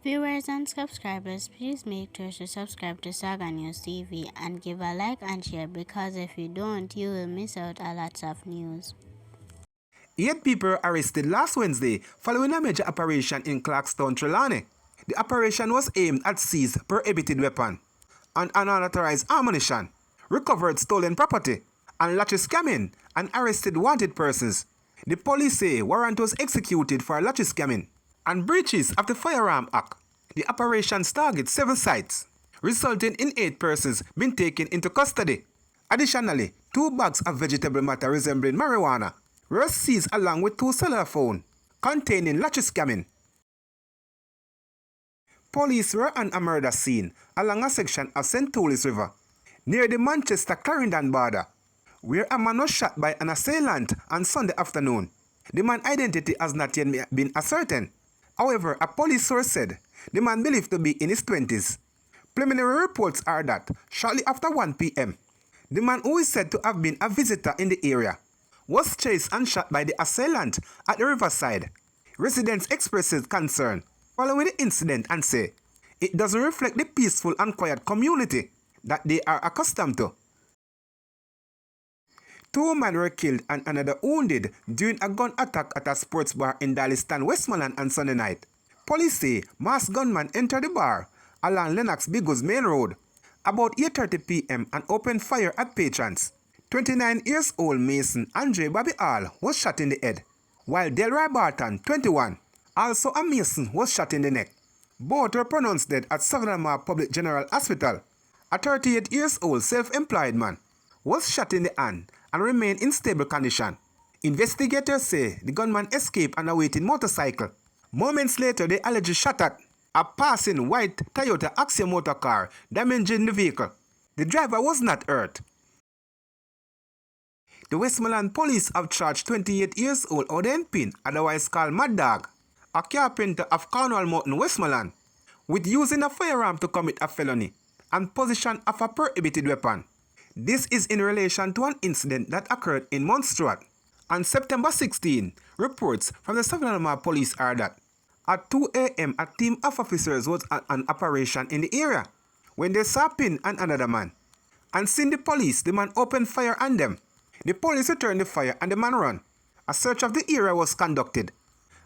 Viewers and subscribers, please make sure to subscribe to Saga News TV and give a like and share, because if you don't, you will miss out a lot of news. 8 people were arrested last Wednesday following a major operation in Kingston, Trelawny. The operation was aimed at seized prohibited weapon and unauthorized ammunition, recovered stolen property, and lottery scamming and arrested wanted persons. The police say warrant was executed for lottery scamming and breaches of the Firearm Act. The operations target 7 sites, resulting in 8 persons being taken into custody. Additionally, 2 bags of vegetable matter resembling marijuana were seized along with 2 cellular phones containing lottery scamming. Police were on a murder scene along a section of St. Toulis River near the Manchester-Clarendon border, where a man was shot by an assailant on Sunday afternoon. The man's identity has not yet been ascertained. However, a police source said the man believed to be in his 20s. Preliminary reports are that shortly after 1 p.m., the man, who is said to have been a visitor in the area, was chased and shot by the assailant at the riverside. Residents expressed concern following the incident and say it doesn't reflect the peaceful and quiet community that they are accustomed to. 2 men were killed and another wounded during a gun attack at a sports bar in Darlington, Westmoreland on Sunday night. Police say masked gunmen entered the bar along Lennox Bigos Main Road about 8:30 p.m. and opened fire at patrons. 29-year-old Mason Andre Bobby Hall was shot in the head, while Delroy Barton, 21, also a Mason, was shot in the neck. Both were pronounced dead at Savannah Public General Hospital. A 38-year-old self-employed man was shot in the hand and remained in stable condition. Investigators say the gunman escaped on a waiting motorcycle. Moments later, they allegedly shot at a passing white Toyota Axia motor car, damaging the vehicle. The driver was not hurt. The Westmoreland police have charged 28-year-old Oden Pin, otherwise called Mad Dog, a carpenter of Cornwall Mountain, Westmoreland, with using a firearm to commit a felony and possession of a prohibited weapon. This is in relation to an incident that occurred in Montserrat on September 16. Reports from the Savannah police are that at 2 a.m. a team of officers was on an operation in the area when they saw Pin and another man. And seeing the police, the man opened fire on them. The police returned the fire and the man ran. A search of the area was conducted.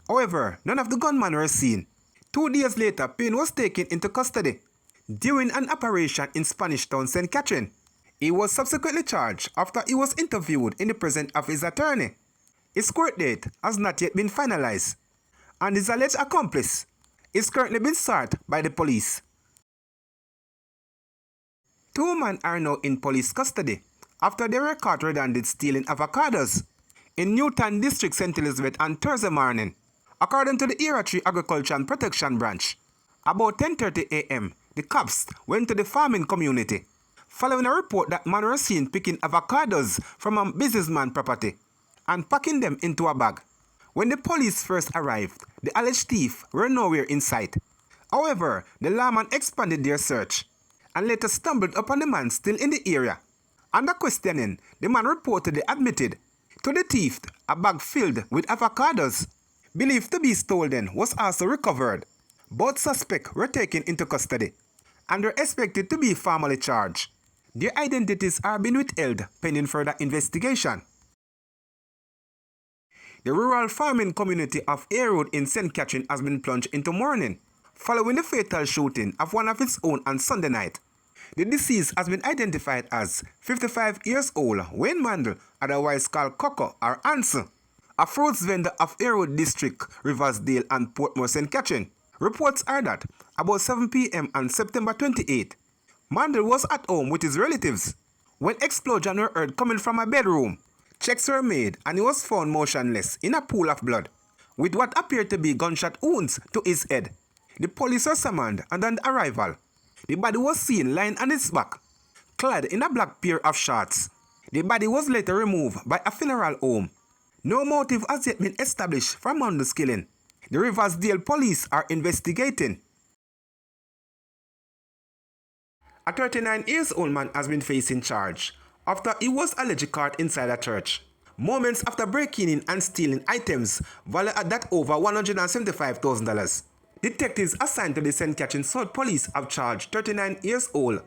However, none of the gunmen were seen. 2 days later, Pin was taken into custody during an operation in Spanish Town, St. Catherine. He was subsequently charged after he was interviewed in the presence of his attorney. His court date has not yet been finalized, and his alleged accomplice is currently being sought by the police. 2 men are now in police custody after they were caught red-handed stealing avocados in Newtown District, St. Elizabeth on Thursday morning, according to the Era 3 Agriculture and Protection Branch. About 10:30 a.m., the cops went to the farming community following a report that men were seen picking avocados from a businessman's property and packing them into a bag. When the police first arrived, the alleged thieves were nowhere in sight. However, the lawman expanded their search and later stumbled upon the man still in the area. Under questioning, the man reportedly admitted to the thief a bag filled with avocados, believed to be stolen, was also recovered. Both suspects were taken into custody and were expected to be formally charged. Their identities are being withheld pending further investigation. The rural farming community of Airwood in St. Catherine has been plunged into mourning following the fatal shooting of one of its own on Sunday night. The deceased has been identified as 55-year-old Wayne Mandel, otherwise called Coco or Ansel, a fruits vendor of Airwood District, Riversdale and Portmore, St. Catherine. Reports are that about 7 p.m. on September 28, Mandel was at home with his relatives when explosions were heard coming from a bedroom. Checks were made and he was found motionless in a pool of blood with what appeared to be gunshot wounds to his head. The police were summoned, and on arrival, the body was seen lying on its back, clad in a black pair of shorts. The body was later removed by a funeral home. No motive has yet been established for Mandel's killing. The Riversdale police are investigating. A 39-year-old man has been facing charge after he was allegedly caught inside a church moments after breaking in and stealing items valued at over $175,000. Detectives assigned to the St. Catherine South Police have charged 39 years old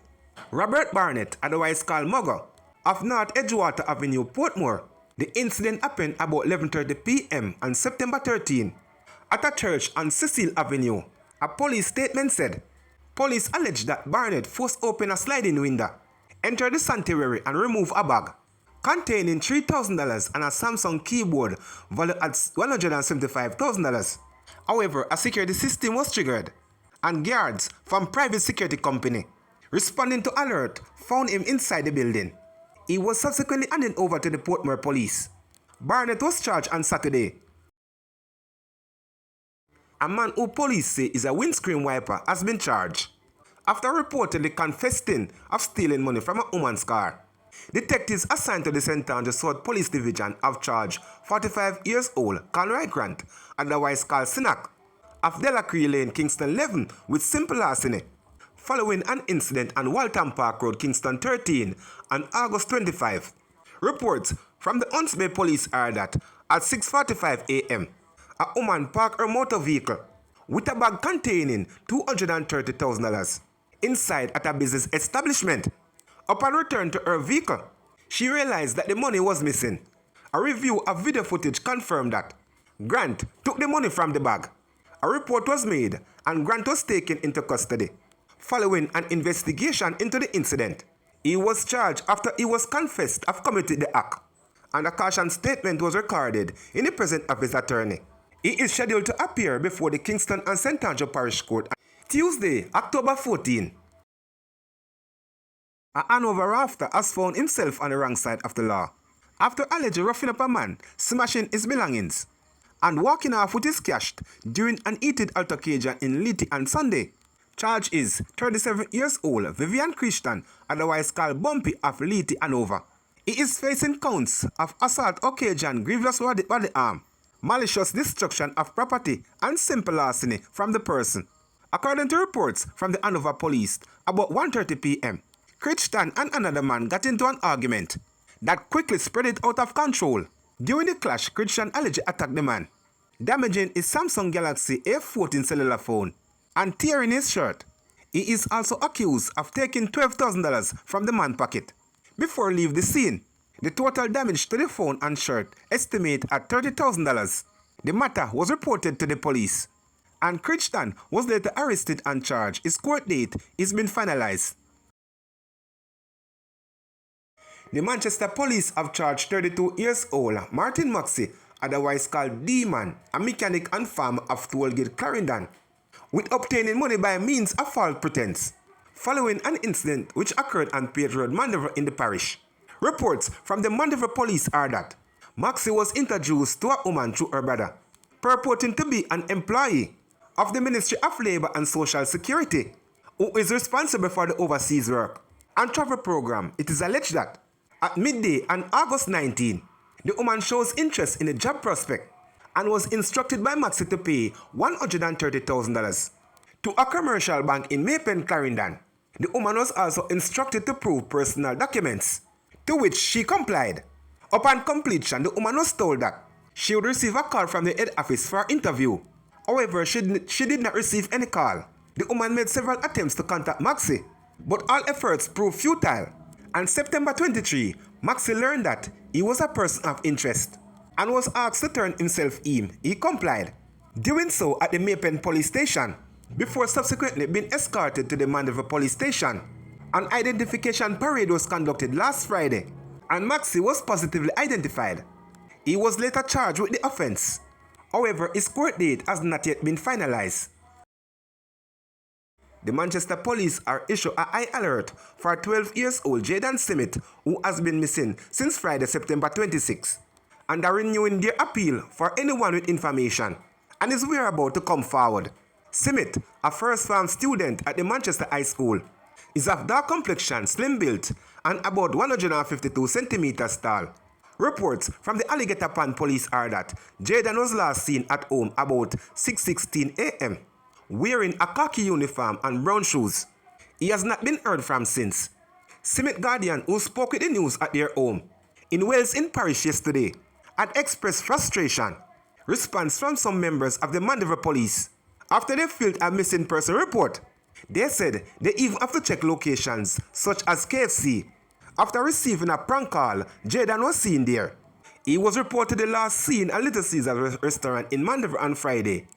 Robert Barnett, otherwise called Mugger, of North Edgewater Avenue, Portmore. The incident happened about 11:30 p.m. on September 13 at a church on Cecil Avenue. A police statement said, police alleged that Barnett forced open a sliding window, entered the sanctuary and removed a bag containing $3,000 and a Samsung keyboard valued at $175,000. However, a security system was triggered, and guards from private security company responding to alert found him inside the building. He was subsequently handed over to the Portmore police. Barnett was charged on Saturday. A man who police say is a windscreen wiper has been charged after reportedly confessing of stealing money from a woman's car. Detectives assigned to the St. Andrews South Police Division have charged 45 years old Conroy Grant, otherwise called Sinak, of Delacree Lane, Kingston 11, with simple larceny, following an incident on Waltham Park Road, Kingston 13, on August 25. Reports from the Hunts Bay Police are that at 6:45 a.m., a woman parked her motor vehicle with a bag containing $230,000 inside at a business establishment. Upon return to her vehicle, she realized that the money was missing. A review of video footage confirmed that Grant took the money from the bag. A report was made and Grant was taken into custody. Following an investigation into the incident, he was charged after he was confessed of committing the act, and a caution statement was recorded in the presence of his attorney. He is scheduled to appear before the Kingston and St. Andrew Parish Court on Tuesday, October 14. A Hanover rafter has found himself on the wrong side of the law after allegedly roughing up a man, smashing his belongings, and walking off with his cash during an heated altercation in Liti on Sunday. Charge is 37 years old Vivian Kingston, otherwise called Bumpy, of Liti, Hanover. He is facing counts of assault occasion, grievous body harm, malicious destruction of property, and simple larceny from the person. According to reports from the Hanover police, about 1:30 p.m., Kingston and another man got into an argument that quickly spread it out of control. During the clash, Kingston allegedly attacked the man, damaging his Samsung Galaxy A14 cellular phone and tearing his shirt. He is also accused of taking $12,000 from the man's pocket before leaving the scene. The total damage to the phone and shirt estimated at $30,000. The matter was reported to the police, and Kingston was later arrested and charged. His court date is been finalized. The Manchester police have charged 32 years old Martin Maxey, otherwise called D-Man, a mechanic and farmer of Tollgate, Clarendon, with obtaining money by means of false pretense, following an incident which occurred on Page Road, Hanover, in the parish. Reports from the Hanover police are that Maxey was introduced to a woman through her brother, purporting to be an employee of the Ministry of Labour and Social Security, who is responsible for the overseas work and travel program. It is alleged that at midday on August 19, the woman shows interest in a job prospect and was instructed by Maxey to pay $130,000 to a commercial bank in Maypen, Clarendon. The woman was also instructed to prove personal documents, to which she complied. Upon completion, the woman was told that she would receive a call from the head office for an interview. However, she did not receive any call. The woman made several attempts to contact Maxey, but all efforts proved futile. On September 23, Maxey learned that he was a person of interest and was asked to turn himself in. He complied, doing so at the Maypen police station, before subsequently being escorted to the Hanover police station. An identification parade was conducted last Friday, and Maxey was positively identified. He was later charged with the offense. However, his court date has not yet been finalized. The Manchester police are issued a high alert for 12 years old Jaden Smith, who has been missing since Friday, September 26, and are renewing their appeal for anyone with information and his whereabouts to come forward. Smith, a first-farm student at the Manchester High School, is of dark complexion, slim-built, and about 152 centimeters tall. Reports from the Alligator Pond police are that Jaden was last seen at home about 6:16 a.m. wearing a khaki uniform and brown shoes. He has not been heard from since. Smith Guardian, who spoke with the news at their home in Wales in Parish yesterday, had expressed frustration. Response from some members of the Hanover police After they filled a missing person report, they said they even have to check locations such as KFC. After receiving a prank call, Jaden was seen there. He was reportedly last seen at Little Caesars restaurant in Hanover on Friday,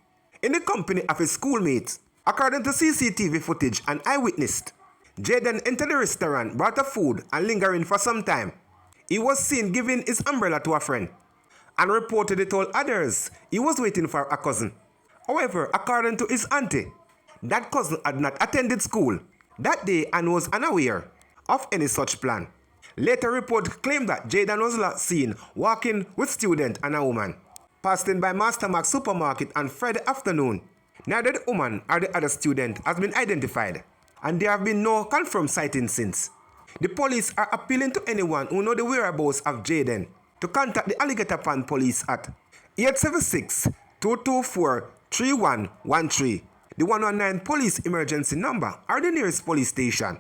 in the company of his schoolmates. According to CCTV footage and eyewitness, Jaden entered the restaurant, brought the food, and lingering for some time. He was seen giving his umbrella to a friend, and reportedly told others he was waiting for a cousin. However, according to his auntie, that cousin had not attended school that day and was unaware of any such plan. Later reports claimed that Jaden was last seen walking with student and a woman, passing by Mastermark supermarket on Friday afternoon. Neither the woman or the other student has been identified, and there have been no confirmed sightings since. The police are appealing to anyone who knows the whereabouts of Jaden to contact the Alligator Pond Police at 876-224-3113, the 119 police emergency number, or the nearest police station.